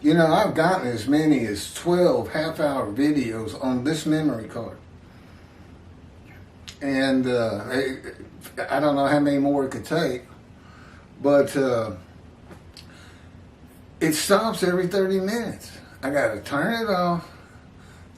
You know, I've gotten as many as 12 half-hour videos on this memory card. And I don't know how many more it could take, but it stops every 30 minutes. I got to turn it off,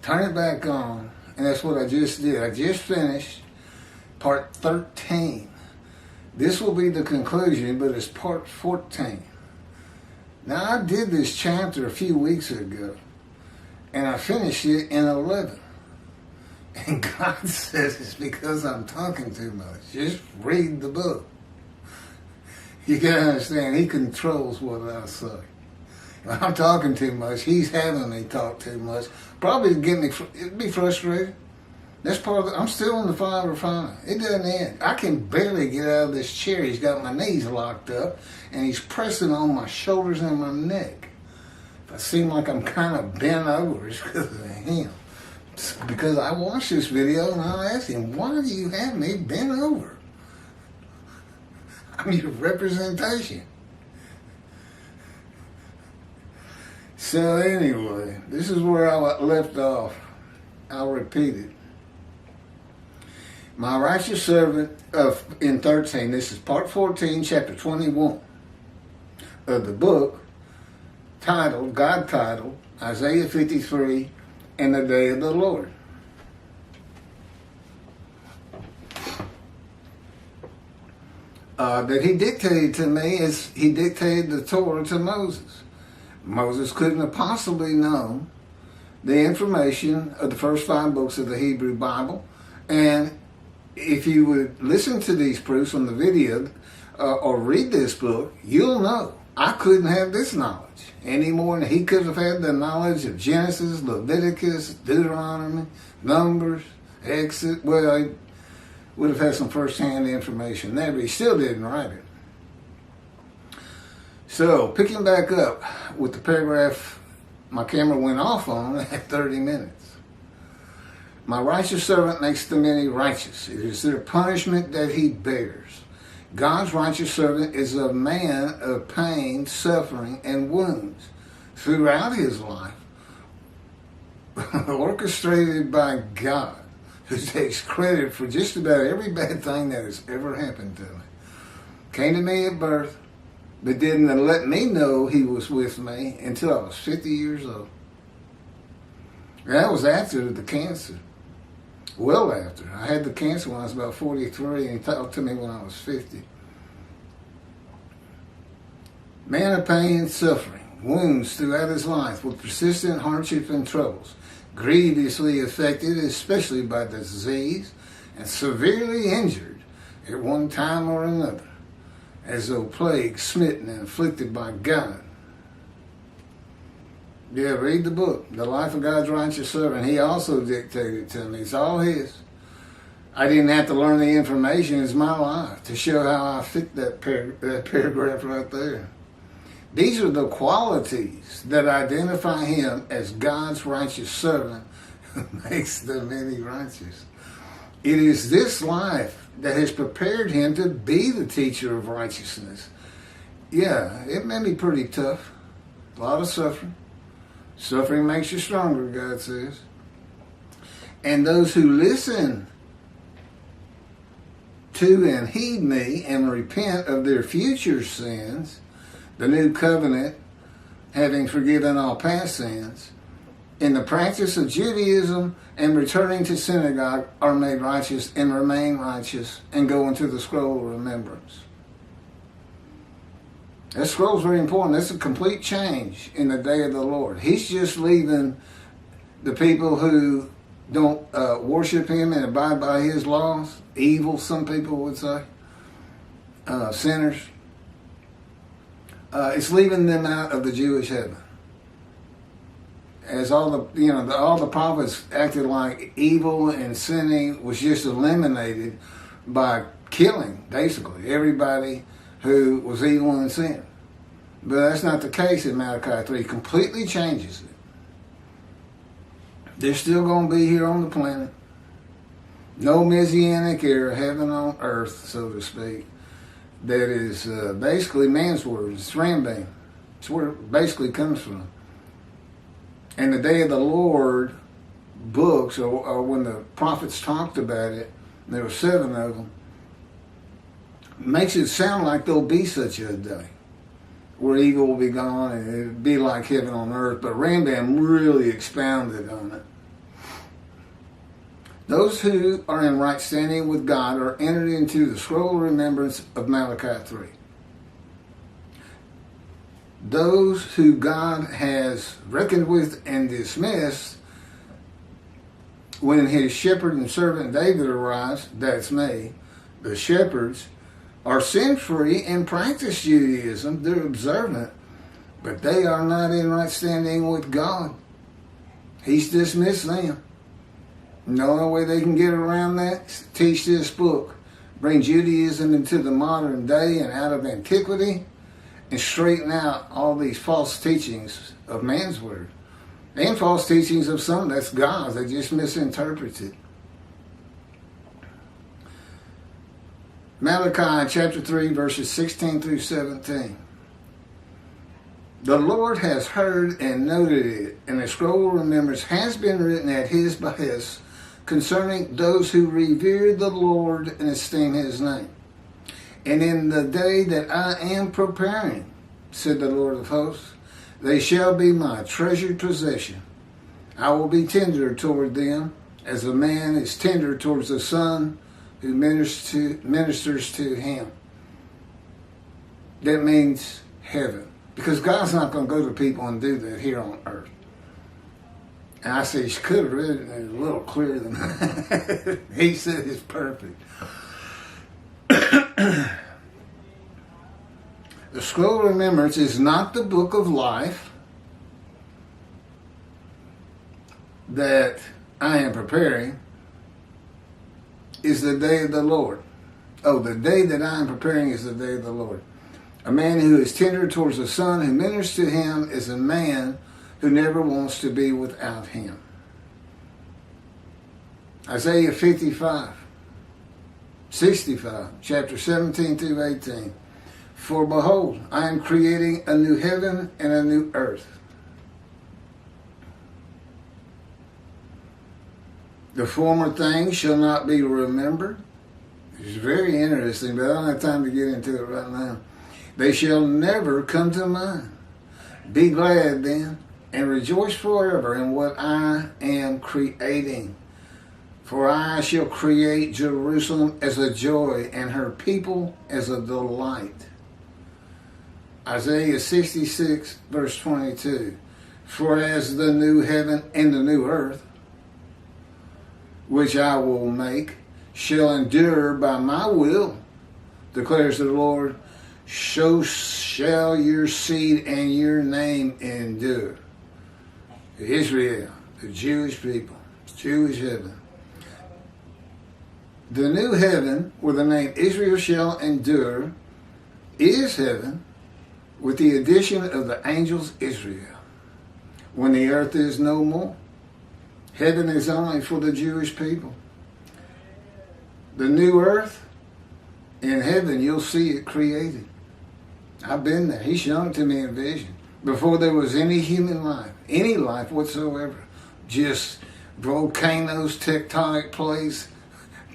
turn it back on, and that's what I just did. I just finished part 13. This will be the conclusion, but it's part 14. Now, I did this chapter a few weeks ago, and I finished it in 11. And God says it's because I'm talking too much. Just read the book. You gotta understand, He controls what I say. If I'm talking too much, He's having me talk too much. Probably it'd be frustrating. That's part of I'm still in the fire refining. It doesn't end. I can barely get out of this chair. He's got my knees locked up, and He's pressing on my shoulders and my neck. If I seem like I'm kind of bent over, it's because of Him. Because I watched this video and I asked Him, why do you have me bent over? I'm your representation. So anyway, this is where I left off. I'll repeat it. My righteous servant in 13, this is part 14, chapter 21 of the book titled, God titled, Isaiah 53, and the day of the Lord. That He dictated to me as He dictated the Torah to Moses. Moses couldn't have possibly known the information of the first 5 books of the Hebrew Bible. And if you would listen to these proofs on the video or read this book, you'll know I couldn't have this knowledge any more than he could have had the knowledge of Genesis, Leviticus, Deuteronomy, Numbers, Exodus. Well, he would have had some first-hand information there, but he still didn't write it. So, picking back up with the paragraph my camera went off on at 30 minutes. My righteous servant makes the many righteous. It is their punishment that he bears. God's righteous servant is a man of pain, suffering, and wounds throughout his life, orchestrated by God, who takes credit for just about every bad thing that has ever happened to me. Came to me at birth, but didn't let me know He was with me until I was 50 years old. That was after the cancer. Well after. I had the cancer when I was about 43, and He talked to me when I was 50. Man of pain and suffering, wounds throughout his life with persistent hardship and troubles, grievously affected, especially by disease, and severely injured at one time or another, as though plague smitten and afflicted by God. Yeah, read the book, The Life of God's Righteous Servant. He also dictated to me. It's all His. I didn't have to learn the information. It's my life to show how I fit that paragraph right there. These are the qualities that identify Him as God's righteous servant who makes the many righteous. It is this life that has prepared Him to be the teacher of righteousness. Yeah, it may be pretty tough. A lot of suffering. Suffering makes you stronger, God says. And those who listen to and heed me and repent of their future sins, the new covenant having forgiven all past sins, in the practice of Judaism and returning to synagogue, are made righteous and remain righteous and go into the scroll of remembrance. That scroll is very important. That's a complete change in the day of the Lord. He's just leaving the people who don't worship Him and abide by His laws, evil, some people would say, sinners. It's leaving them out of the Jewish heaven. As all the prophets acted like evil and sinning was just eliminated by killing, basically, everybody who was evil and sin. But that's not the case in Malachi 3. It completely changes it. They're still going to be here on the planet. No Messianic era, heaven on earth, so to speak. That is basically man's word. It's rambam. It's where it basically comes from. And the day of the Lord books, or when the prophets talked about it, there were 7 of them, makes it sound like there'll be such a day where evil will be gone and it'll be like heaven on earth. But Rambam really expounded on it. Those who are in right standing with God are entered into the scroll of remembrance of Malachi 3. Those who God has reckoned with and dismissed when his shepherd and servant David arrives, that's me, the shepherds, are sin-free and practice Judaism. They're observant, but they are not in right standing with God. He's dismissed them. The only way they can get around that is to teach this book, bring Judaism into the modern day and out of antiquity, and straighten out all these false teachings of man's word. And false teachings of some, that's God's. They just misinterpret it. Malachi chapter 3, verses 16 through 17. The Lord has heard and noted it, and a scroll of remembrance has been written at his behest concerning those who revere the Lord and esteem his name. And in the day that I am preparing, said the Lord of hosts, they shall be my treasured possession. I will be tender toward them, as a man is tender towards the son who ministers to him. That means heaven. Because God's not going to go to people and do that here on earth. And I say, he could have written it a little clearer than that. He said it's perfect. The scroll of remembrance is not the book of life that I am preparing. Is the day of the Lord. Oh, the day that I am preparing is the day of the Lord. A man who is tender towards the son who ministers to him is a man who never wants to be without him. Isaiah 65, chapter 17 through 18. For behold, I am creating a new heaven and a new earth. The former things shall not be remembered. It's very interesting, but I don't have time to get into it right now. They shall never come to mind. Be glad then, and rejoice forever in what I am creating. For I shall create Jerusalem as a joy, and her people as a delight. Isaiah 66, verse 22. For as the new heaven and the new earth, which I will make, shall endure by my will, declares the Lord, so shall your seed and your name endure. Israel, the Jewish people, Jewish heaven. The new heaven, where the name Israel shall endure, is heaven, with the addition of the angels Israel. When the earth is no more, heaven is only for the Jewish people. The new earth, in heaven, you'll see it created. I've been there. He's shown it to me in vision. Before there was any human life, any life whatsoever, just volcanoes, tectonic plates,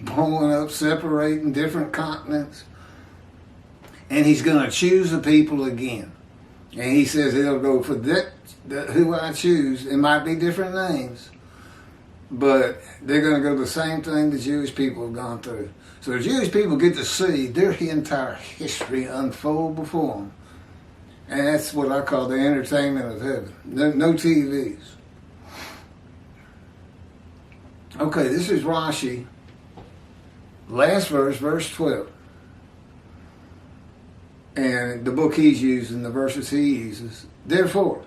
blowing up, separating different continents. And he's going to choose the people again. And he says it'll go for that who I choose. It might be different names, but they're going to go the same thing the Jewish people have gone through. So the Jewish people get to see their entire history unfold before them. And that's what I call the entertainment of heaven. No TVs. Okay, this is Rashi. Last verse, verse 12. And the book he's using, the verses he uses. Therefore,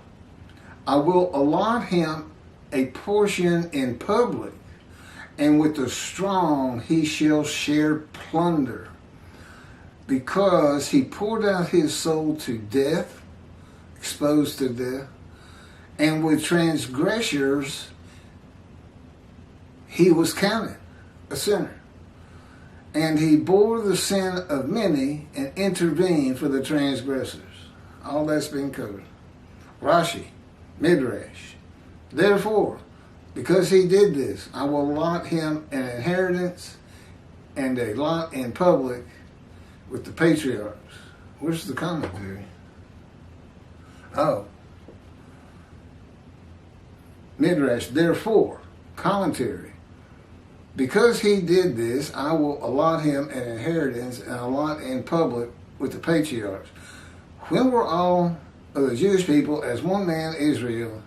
I will allot him a portion in public, and with the strong he shall share plunder, because he poured out his soul to death, exposed to death, and with transgressors he was counted a sinner. And he bore the sin of many and intervened for the transgressors. All that's been covered. Rashi, Midrash, Therefore, because he did this, I will allot him an inheritance and a lot in public with the patriarchs. Where's the commentary? Oh. Midrash, therefore, commentary. Because he did this, I will allot him an inheritance and a lot in public with the patriarchs. When were all of the Jewish people as one man Israel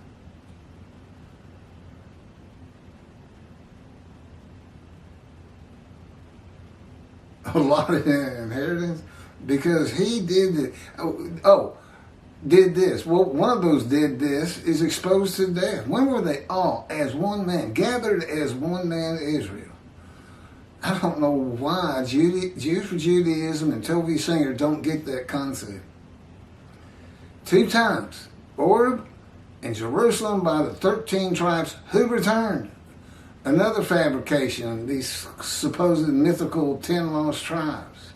allotted an inheritance? Because he did it. Did this. Well, one of those did this is exposed to death. When were they all as one man, gathered as one man Israel? I don't know why Jews for Judaism and Toby Singer don't get that concept. 2 times, Oreb and Jerusalem by the 13 tribes who returned. Another fabrication, these supposed mythical 10 lost tribes.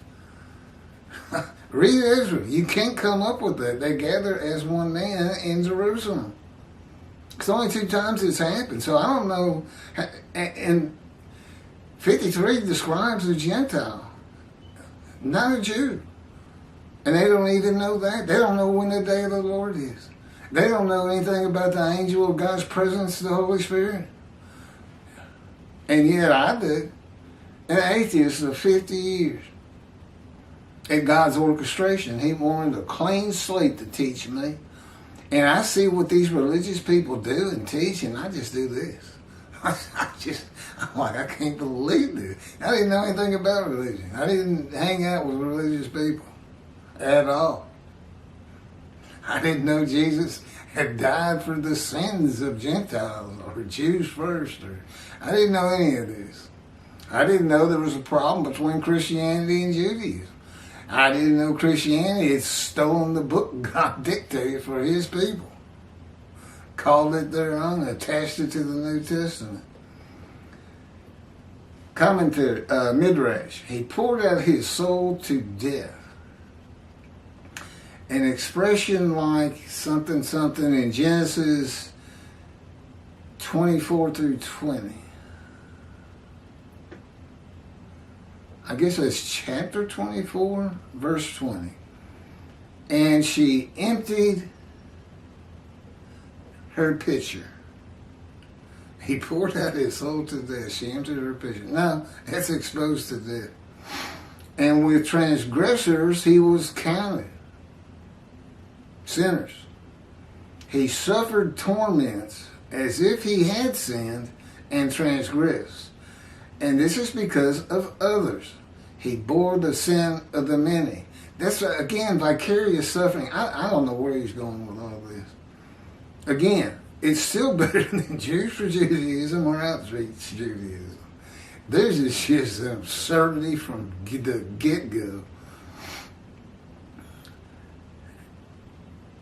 Read Israel. You can't come up with that. They gather as one man in Jerusalem. It's only 2 times it's happened. So I don't know. And 53 describes a Gentile, not a Jew. And they don't even know that. They don't know when the day of the Lord is. They don't know anything about the angel of God's presence, the Holy Spirit. And yet I did. An atheist of 50 years. At God's orchestration. He wanted a clean slate to teach me. And I see what these religious people do and teach, and I just do this. I'm like, I can't believe this. I didn't know anything about religion. I didn't hang out with religious people at all. I didn't know Jesus had died for the sins of Gentiles or Jews first. I didn't know any of this. I didn't know there was a problem between Christianity and Judaism. I didn't know Christianity had stolen the book God dictated for his people. Called it their own, attached it to the New Testament. Commentary, Midrash. He poured out his soul to death. An expression like something in Genesis 24 through 20. I guess that's chapter 24, verse 20. And she emptied her pitcher. He poured out his soul to death. She emptied her pitcher. No, that's exposed to death. And with transgressors he was counted. Sinners. He suffered torments as if he had sinned and transgressed. And this is because of others. He bore the sin of the many. That's, again, vicarious suffering. I don't know where he's going with all this. Again, it's still better than Jews for Judaism or outreach Judaism. There's just an absurdity from the get-go.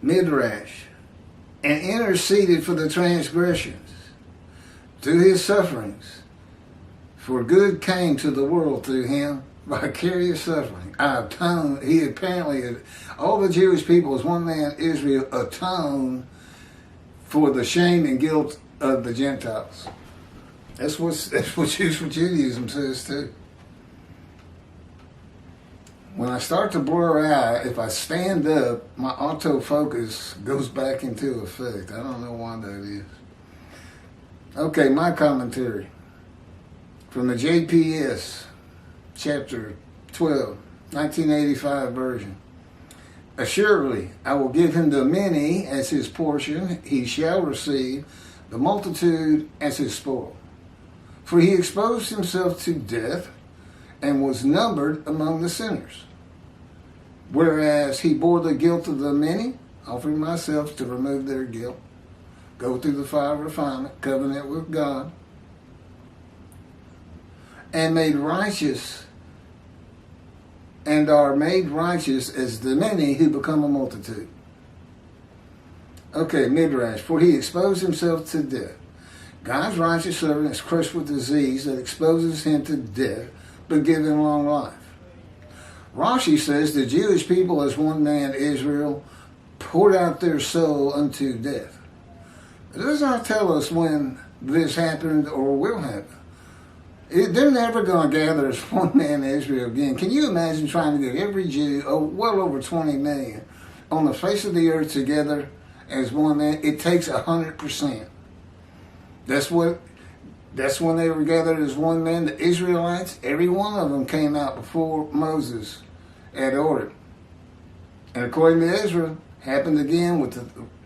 Midrash. And interceded for the transgressions through his sufferings. For good came to the world through him, vicarious suffering. I atoned. He apparently, all the Jewish people as one man, Israel, atoned for the shame and guilt of the Gentiles. That's what Jews for Judaism says too. When I start to blur out, if I stand up, my autofocus goes back into effect. I don't know why that is. Okay, my commentary. From the JPS, chapter 12, 1985 version. Assuredly, I will give him the many as his portion. He shall receive the multitude as his spoil. For he exposed himself to death and was numbered among the sinners. Whereas he bore the guilt of the many, offering myself to remove their guilt, go through the fire of refinement, covenant with God, and made righteous, and are made righteous as the many who become a multitude. Okay, Midrash. For he exposed himself to death. God's righteous servant is crushed with disease that exposes him to death, but give him long life. Rashi says the Jewish people as one man, Israel, poured out their soul unto death. It does not tell us when this happened or will happen. They're never going to gather as one man in Israel again. Can you imagine trying to get every Jew, well over 20 million, on the face of the earth together as one man? It takes 100%. That's when they were gathered as one man. The Israelites, every one of them came out before Moses had ordered. And according to Ezra, happened again with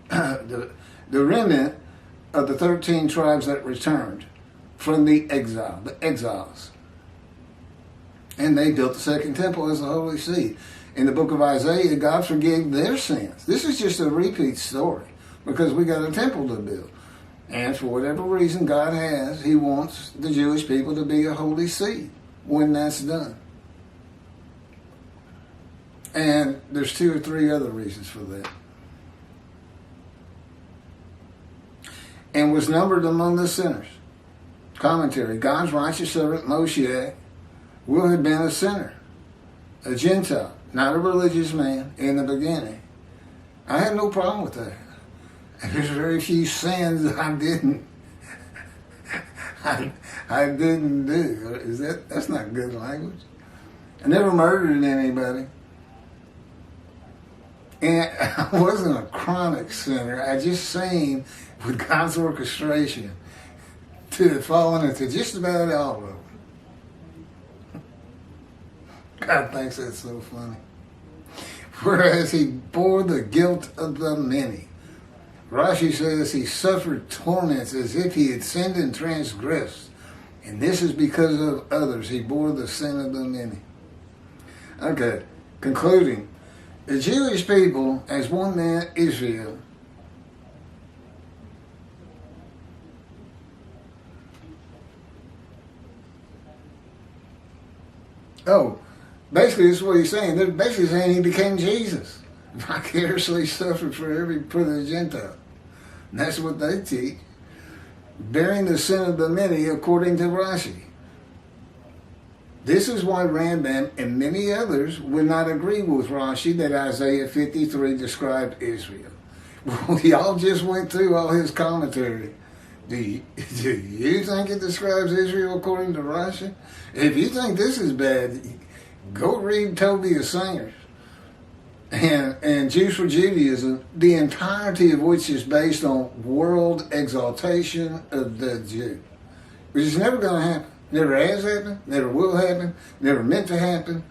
the remnant of the 13 tribes that returned from the exiles. And they built the second temple as a holy seed. In the book of Isaiah, God forgave their sins. This is just a repeat story because we got a temple to build. And for whatever reason God has, he wants the Jewish people to be a holy seed when that's done. And there's 2 or 3 other reasons for that. And was numbered among the sinners. Commentary: God's righteous servant Moshiach will have been a sinner, a Gentile, not a religious man in the beginning. I had no problem with that. There's very few sins I didn't do. That's not good language. I never murdered anybody. And I wasn't a chronic sinner. I just seen with God's orchestration to have fallen into just about all of them. God thinks that's so funny. Whereas he bore the guilt of the many. Rashi says he suffered torments as if he had sinned and transgressed. And this is because of others. He bore the sin of the many. Okay, concluding. The Jewish people, as one man, Israel, basically this is what he's saying. They're basically saying he became Jesus. Vicariously suffered for the Gentile. And that's what they teach. Bearing the sin of the many, according to Rashi. This is why Rambam and many others would not agree with Rashi that Isaiah 53 described Israel. Well, y'all just went through all his commentary. Do you think it describes Israel according to Rashi? If you think this is bad, go read Tobias Singers and Jews for Judaism, the entirety of which is based on world exaltation of the Jew, which is never going to happen. Never has happened, never will happen, never meant to happen.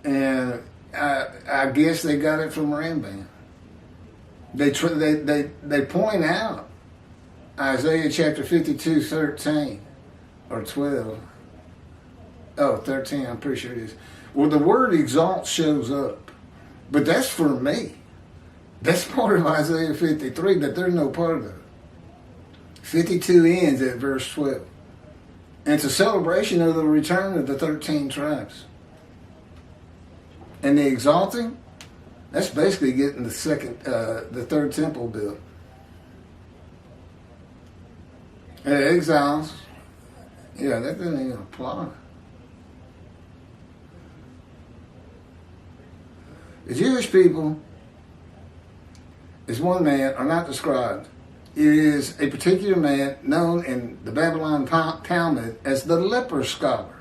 And I guess they got it from Rambam. They point out Isaiah chapter 52, 13 or 12. Oh, 13, I'm pretty sure it is. Well, the word exalt shows up, but that's for me. That's part of Isaiah 53 that they're no part of. 52 ends at verse 12. And it's a celebration of the return of the 13 tribes. And the exalting, that's basically getting the third temple built. And the exiles, yeah, that doesn't even apply. The Jewish people, as one man, are not described. It is a particular man known in the Babylon Talmud as the leper scholar,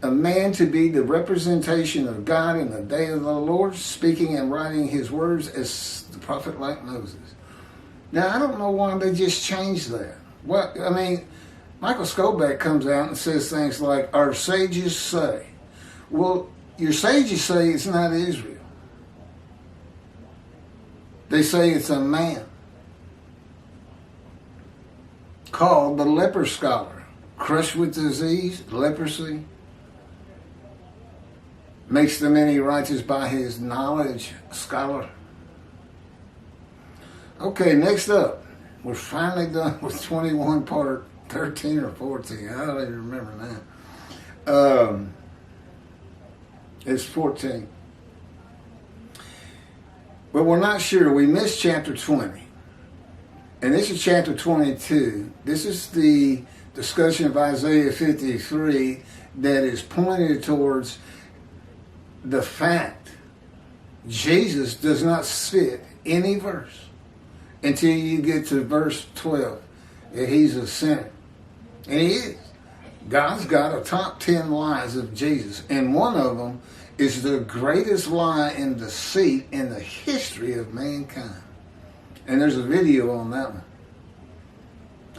a man to be the representation of God in the day of the Lord, speaking and writing his words as the prophet like Moses. Now, I don't know why they just changed that. Michael Skoback comes out and says things like, our sages say. Well, your sages say it's not Israel. They say it's a man called the leper scholar, crushed with disease, leprosy, makes the many righteous by his knowledge, scholar. Okay, next up, we're finally done with 21 part 13 or 14. I don't even remember now. It's 14. But we're not sure. We missed chapter 20. And this is chapter 22. This is the discussion of Isaiah 53 that is pointed towards the fact Jesus does not fit any verse until you get to verse 12 that he's a sinner. And he is. God's got a top 10 lies of Jesus, and one of them is the greatest lie and deceit in the history of mankind. And there's a video on that one.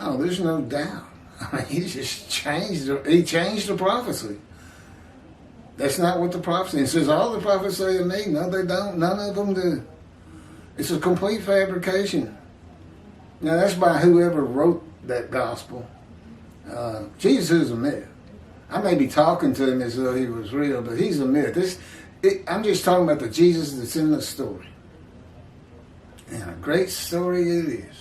Oh, there's no doubt. I mean, he just changed the prophecy. That's not what the prophecy. It says all the prophets say of me. No, they don't. None of them do. It's a complete fabrication. Now, that's by whoever wrote that gospel. Jesus is a myth. I may be talking to him as though he was real, but he's a myth. I'm just talking about the Jesus that's in the story. And a great story it is.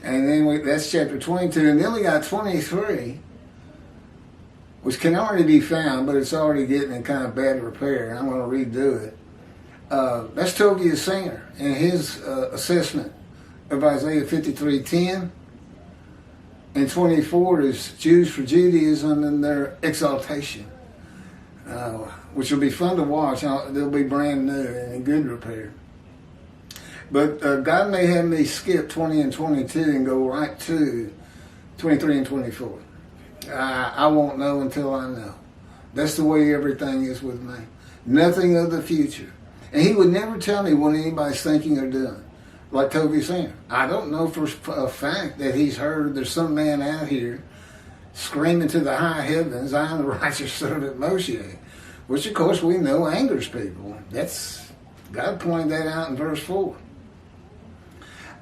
And then that's chapter 22. And then we got 23, which can already be found, but it's already getting in kind of bad repair. And I'm going to redo it. That's Toby the singer and his assessment of Isaiah 53:10. And 24 is Jews for Judaism and their exaltation, which will be fun to watch. They'll be brand new and in good repair. But God may have me skip 20 and 22 and go right to 23 and 24. I won't know until I know. That's the way everything is with me. Nothing of the future. And he would never tell me what anybody's thinking or doing. Like Toby's saying, I don't know for a fact that he's heard there's some man out here screaming to the high heavens, I am the righteous servant Moshiach, which of course we know angers people. God pointed that out in verse 4.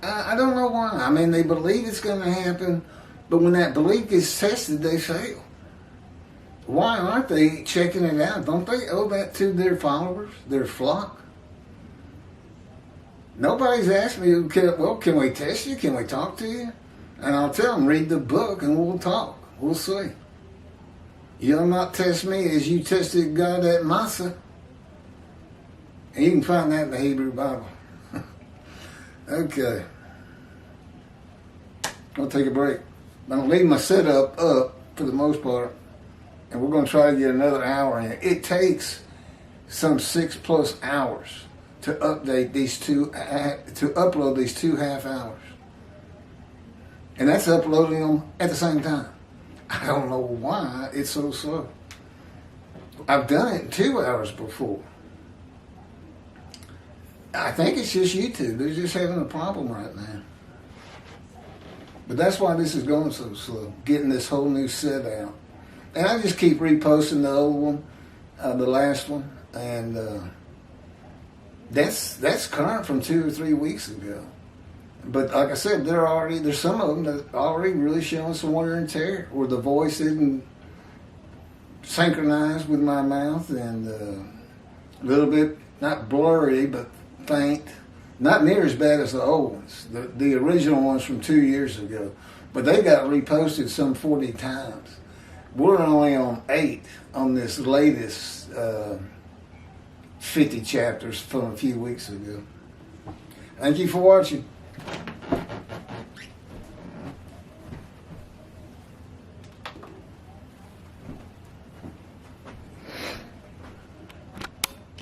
I don't know why. I mean, they believe it's going to happen, but when that belief gets tested, they fail. Why aren't they checking it out? Don't they owe that to their followers, their flock? Nobody's asked me, can we test you? Can we talk to you? And I'll tell them, read the book and we'll talk. We'll see. You'll not test me as you tested God at Massa. And you can find that in the Hebrew Bible. Okay. I'll take a break. I'm going to leave my setup up for the most part. And we're going to try to get another hour in. It takes some 6+ hours to upload these 2 half hours. And that's uploading them at the same time. I don't know why it's so slow. I've done it in 2 hours before. I think it's just YouTube. They're just having a problem right now. But that's why this is going so slow, getting this whole new set out. And I just keep reposting the old one, the last one, and that's current from 2 or 3 weeks ago. But like I said, there's some of them that already really showing some wear and tear, where the voice isn't synchronized with my mouth and a little bit, not blurry, but faint. Not near as bad as the old ones, the original ones from 2 years ago. But they got reposted some 40 times. We're only on 8 on this latest 50 chapters from a few weeks ago. Thank you for watching.